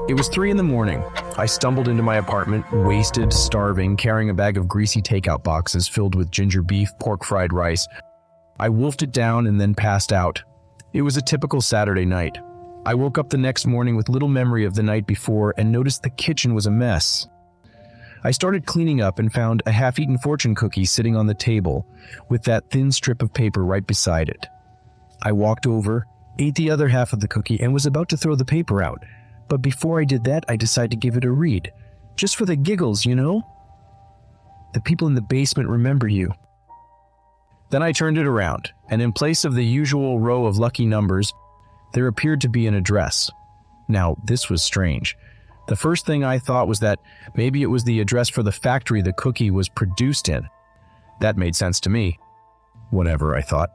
It was 3 in the morning. I stumbled into my apartment, wasted, starving, carrying a bag of greasy takeout boxes filled with ginger beef, pork fried rice. I wolfed it down and then passed out. It was a typical Saturday night. I woke up the next morning with little memory of the night before and noticed the kitchen was a mess. I started cleaning up and found a half-eaten fortune cookie sitting on the table with that thin strip of paper right beside it. I walked over, ate the other half of the cookie, and was about to throw the paper out. But before I did that, I decided to give it a read. Just for the giggles, you know? The people in the basement remember you. Then I turned it around, and in place of the usual row of lucky numbers, there appeared to be an address. Now, this was strange. The first thing I thought was that maybe it was the address for the factory the cookie was produced in. That made sense to me. Whatever, I thought.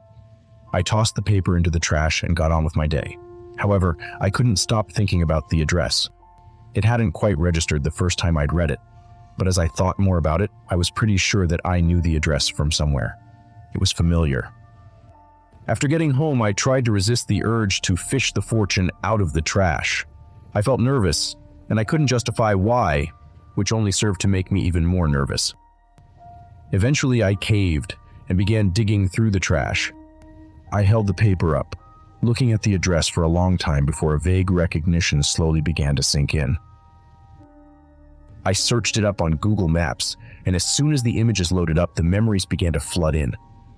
I tossed the paper into the trash and got on with my day. However, I couldn't stop thinking about the address. It hadn't quite registered the first time I'd read it, but as I thought more about it, I was pretty sure that I knew the address from somewhere. It was familiar. After getting home, I tried to resist the urge to fish the fortune out of the trash. I felt nervous, and I couldn't justify why, which only served to make me even more nervous. Eventually, I caved and began digging through the trash. I held the paper up, looking at the address for a long time before a vague recognition slowly began to sink in. I searched it up on Google Maps, and as soon as the images loaded up, the memories began to flood in.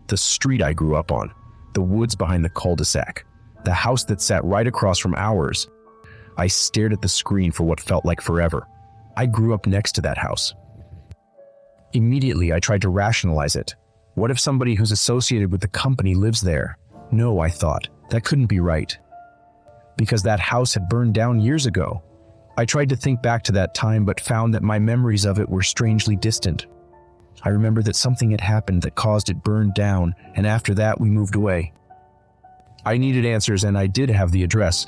The street I grew up on, the woods behind the cul-de-sac, the house that sat right across from ours. I stared at the screen for what felt like forever. I grew up next to that house. Immediately, I tried to rationalize it. What if somebody who's associated with the company lives there? No, I thought. That couldn't be right, because that house had burned down years ago. I tried to think back to that time, but found that my memories of it were strangely distant. I remember that something had happened that caused it burned down, and after that we moved away. I needed answers, and I did have the address,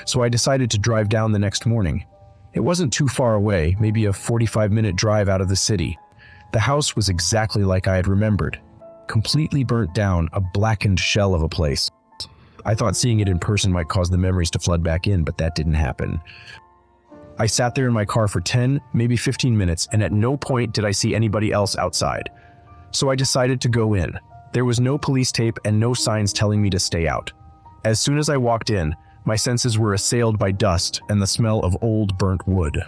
so I decided to drive down the next morning. It wasn't too far away, maybe a 45-minute drive out of the city. The house was exactly like I had remembered, completely burnt down, a blackened shell of a place. I thought seeing it in person might cause the memories to flood back in, but that didn't happen. I sat there in my car for 10, maybe 15 minutes, and at no point did I see anybody else outside. So I decided to go in. There was no police tape and no signs telling me to stay out. As soon as I walked in, my senses were assailed by dust and the smell of old burnt wood.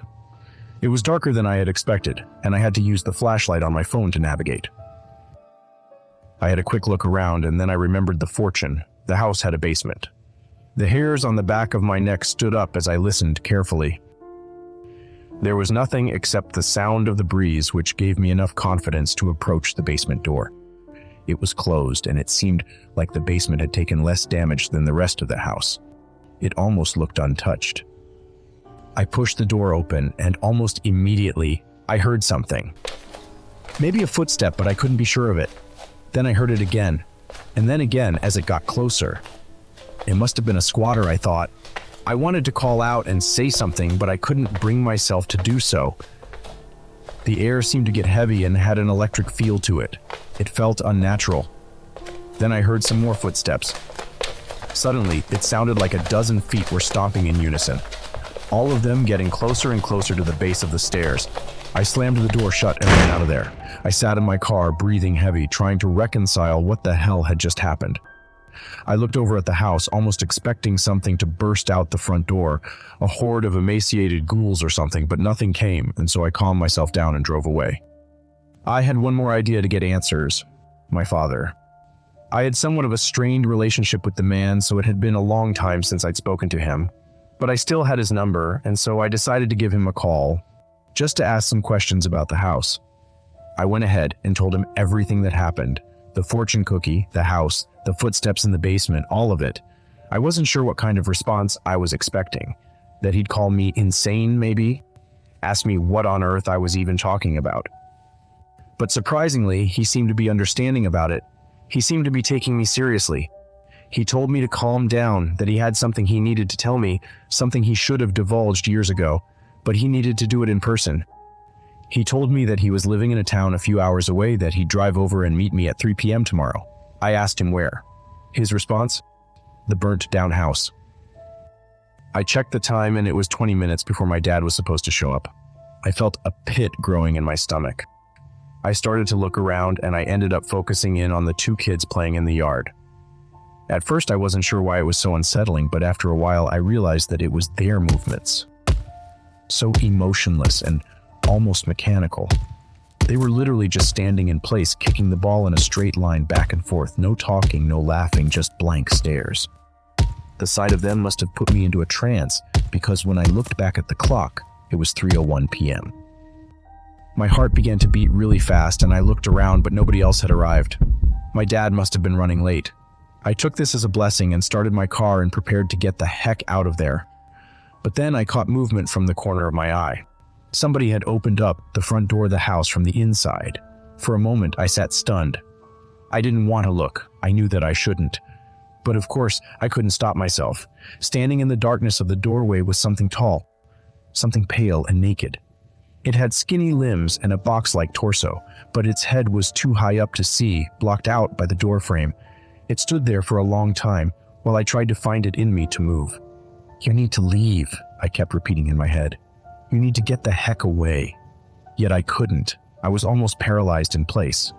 It was darker than I had expected, and I had to use the flashlight on my phone to navigate. I had a quick look around, and then I remembered the fortune. The house had a basement. The hairs on the back of my neck stood up as I listened carefully. There was nothing except the sound of the breeze, which gave me enough confidence to approach the basement door. It was closed, and it seemed like the basement had taken less damage than the rest of the house. It almost looked untouched. I pushed the door open, and almost immediately, I heard something. Maybe a footstep, but I couldn't be sure of it. Then I heard it again, and then again as it got closer. It must have been a squatter, I thought. I wanted to call out and say something, but I couldn't bring myself to do so. The air seemed to get heavy and had an electric feel to it. It felt unnatural. Then I heard some more footsteps. Suddenly, it sounded like a dozen feet were stomping in unison, all of them getting closer and closer to the base of the stairs. I slammed the door shut and ran out of there. I sat in my car, breathing heavy, trying to reconcile what the hell had just happened. I looked over at the house, almost expecting something to burst out the front door, a horde of emaciated ghouls or something, but nothing came, and so I calmed myself down and drove away. I had one more idea to get answers: my father. I had somewhat of a strained relationship with the man, so it had been a long time since I'd spoken to him. But I still had his number, and so I decided to give him a call, just to ask some questions about the house. I went ahead and told him everything that happened: the fortune cookie, the house, the footsteps in the basement, all of it. I wasn't sure what kind of response I was expecting. That he'd call me insane, maybe? Ask me what on earth I was even talking about. But surprisingly, he seemed to be understanding about it. He seemed to be taking me seriously. He told me to calm down, that he had something he needed to tell me, something he should have divulged years ago, but he needed to do it in person. He told me that he was living in a town a few hours away, that he'd drive over and meet me at 3 p.m. tomorrow. I asked him where. His response? The burnt down house. I checked the time and it was 20 minutes before my dad was supposed to show up. I felt a pit growing in my stomach. I started to look around and I ended up focusing in on the two kids playing in the yard. At first I wasn't sure why it was so unsettling, but after a while I realized that it was their movements. So emotionless and almost mechanical. They were literally just standing in place, kicking the ball in a straight line back and forth. No talking, no laughing, just blank stares. The sight of them must have put me into a trance, because when I looked back at the clock, it was 3:01 p.m. My heart began to beat really fast and I looked around, but nobody else had arrived. My dad must have been running late. I took this as a blessing and started my car and prepared to get the heck out of there. But then I caught movement from the corner of my eye. Somebody had opened up the front door of the house from the inside. For a moment, I sat stunned. I didn't want to look. I knew that I shouldn't. But of course, I couldn't stop myself. Standing in the darkness of the doorway was something tall, something pale and naked. It had skinny limbs and a box-like torso, but its head was too high up to see, blocked out by the door frame. It stood there for a long time while I tried to find it in me to move. "You need to leave," I kept repeating in my head. "You need to get the heck away." Yet I couldn't. I was almost paralyzed in place.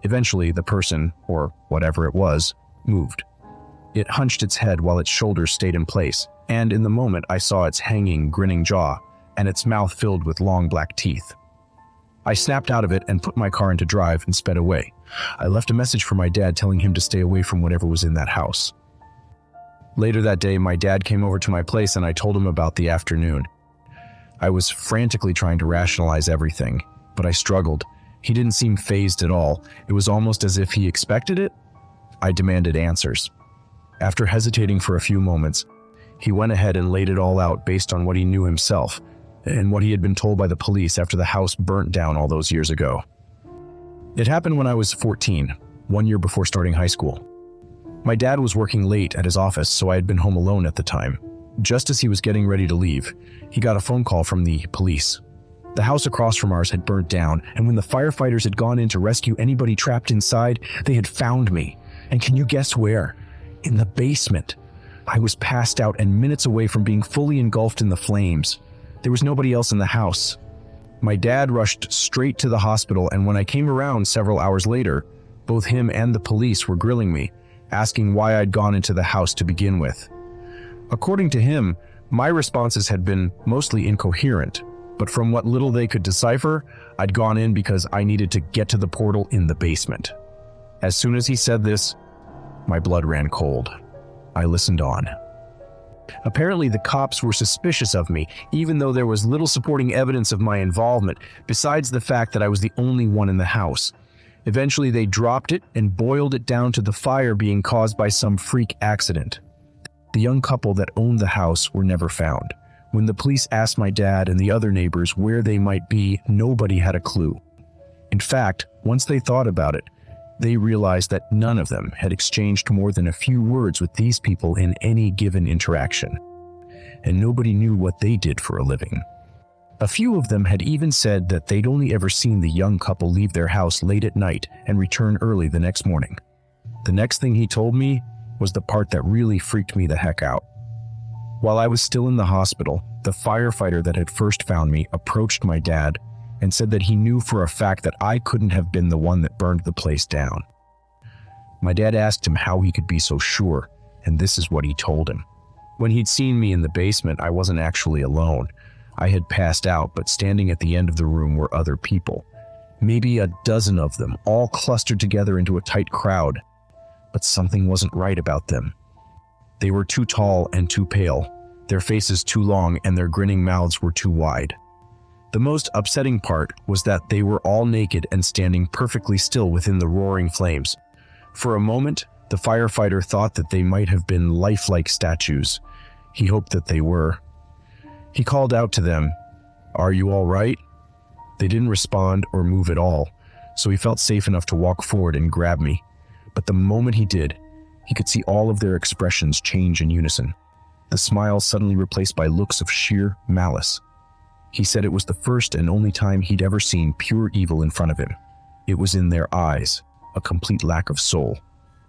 Eventually, the person, or whatever it was, moved. It hunched its head while its shoulders stayed in place, and in the moment I saw its hanging, grinning jaw, and its mouth filled with long black teeth. I snapped out of it and put my car into drive and sped away. I left a message for my dad telling him to stay away from whatever was in that house. Later that day, my dad came over to my place and I told him about the afternoon. I was frantically trying to rationalize everything, but I struggled. He didn't seem fazed at all. It was almost as if he expected it. I demanded answers. After hesitating for a few moments, he went ahead and laid it all out based on what he knew himself and what he had been told by the police after the house burnt down all those years ago. It happened when I was 14, 1 year before starting high school. My dad was working late at his office, so I had been home alone at the time. Just as he was getting ready to leave, he got a phone call from the police. The house across from ours had burnt down, and when the firefighters had gone in to rescue anybody trapped inside, they had found me. And can you guess where? In the basement. I was passed out and minutes away from being fully engulfed in the flames. There was nobody else in the house. My dad rushed straight to the hospital, and when I came around several hours later, both him and the police were grilling me, asking why I'd gone into the house to begin with. According to him, my responses had been mostly incoherent, but from what little they could decipher, I'd gone in because I needed to get to the portal in the basement. As soon as he said this, my blood ran cold. I listened on. Apparently, the cops were suspicious of me, even though there was little supporting evidence of my involvement, besides the fact that I was the only one in the house. Eventually, they dropped it and boiled it down to the fire being caused by some freak accident. The young couple that owned the house were never found. When the police asked my dad and the other neighbors where they might be, nobody had a clue. In fact, once they thought about it, they realized that none of them had exchanged more than a few words with these people in any given interaction. And nobody knew what they did for a living. A few of them had even said that they'd only ever seen the young couple leave their house late at night and return early the next morning. The next thing he told me was the part that really freaked me the heck out. While I was still in the hospital, the firefighter that had first found me approached my dad and said that he knew for a fact that I couldn't have been the one that burned the place down. My dad asked him how he could be so sure, and this is what he told him. When he'd seen me in the basement, I wasn't actually alone. I had passed out, but standing at the end of the room were other people. Maybe a dozen of them, all clustered together into a tight crowd. But something wasn't right about them. They were too tall and too pale, their faces too long, and their grinning mouths were too wide. The most upsetting part was that they were all naked and standing perfectly still within the roaring flames. For a moment, the firefighter thought that they might have been lifelike statues. He hoped that they were. He called out to them, "Are you all right?" They didn't respond or move at all, so he felt safe enough to walk forward and grab me. But the moment he did, he could see all of their expressions change in unison. The smiles suddenly replaced by looks of sheer malice. He said it was the first and only time he'd ever seen pure evil in front of him. It was in their eyes, a complete lack of soul.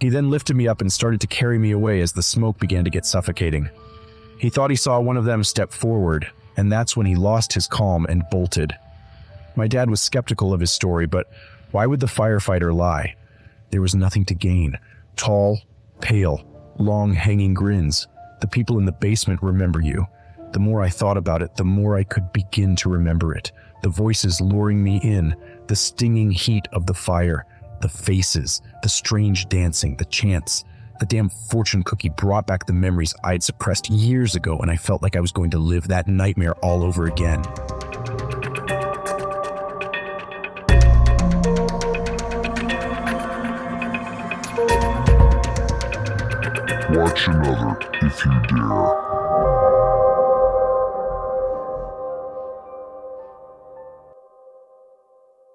He then lifted me up and started to carry me away as the smoke began to get suffocating. He thought he saw one of them step forward, and that's when he lost his calm and bolted. My dad was skeptical of his story, but why would the firefighter lie? There was nothing to gain. Tall, pale, long hanging grins. The people in the basement remember you. The more I thought about it, the more I could begin to remember it. The voices luring me in, the stinging heat of the fire, the faces, the strange dancing, the chants. The damn fortune cookie brought back the memories I'd suppressed years ago, and I felt like I was going to live that nightmare all over again. Watch another if you dare.